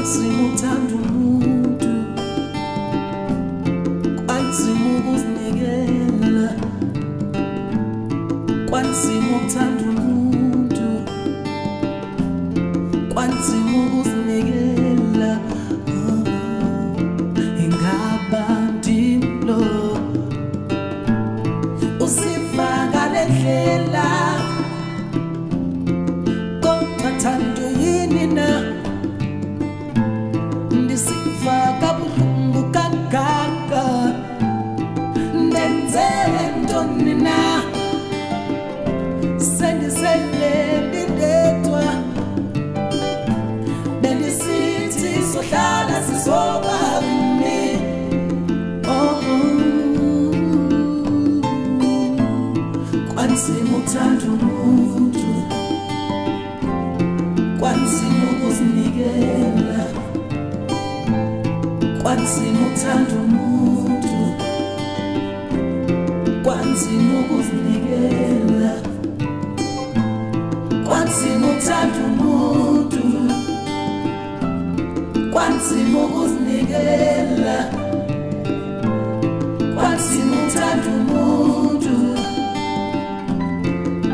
kwanzima ukuthanda umuntu, kwanzima ukuzinikela, kwanzima ukuthanda umuntu, kwanzima ukuzinikela. Ingaba ndimlo usifaka lendlela, kodwa thando yini na ndisifaka buhlungu kangaka, ndenzele ntoni na sendisele ndedwa, bendisithi sohlala sisobabini. Kwanzima ukuthanda umuntu, kwanzima ukuzinikela, kwanzima ukuthanda umuntu, kwanzima ukuzinikela, kwanzima ukuthanda umuntu, kwanzima ukuzinikela, kwanzima ukuthanda umuntu,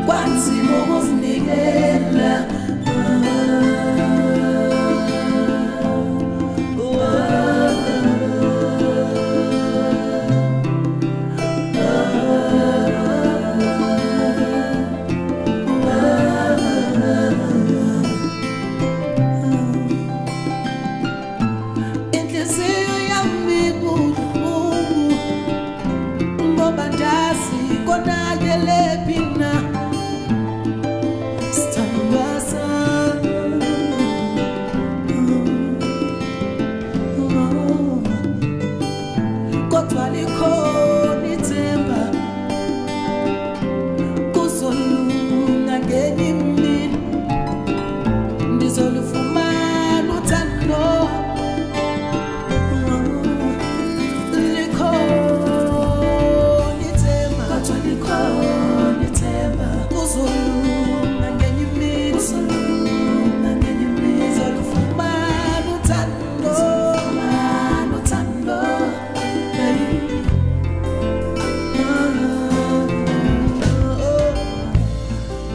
kwanzima ukuzinikela. Inhliziyo yami ibuhlungu ngoba ndazi konakele phina sithandwa sami, kodwa likhona ithemba kuzolunga ngenye imini, ndizolufumana uthando.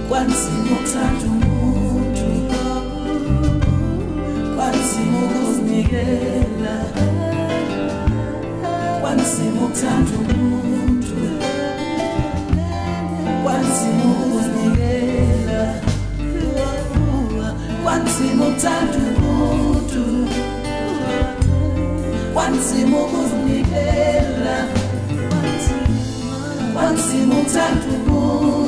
Kwanzima ukuthanda umuntu, kwanzima ukuzinikela, kwanzima ukuthanda umuntu, kwanzima ukuzinikela, kwanzima ukuthanda umuntu, kwanzima ukuzinikela, kwanzima ukuthanda umuntu.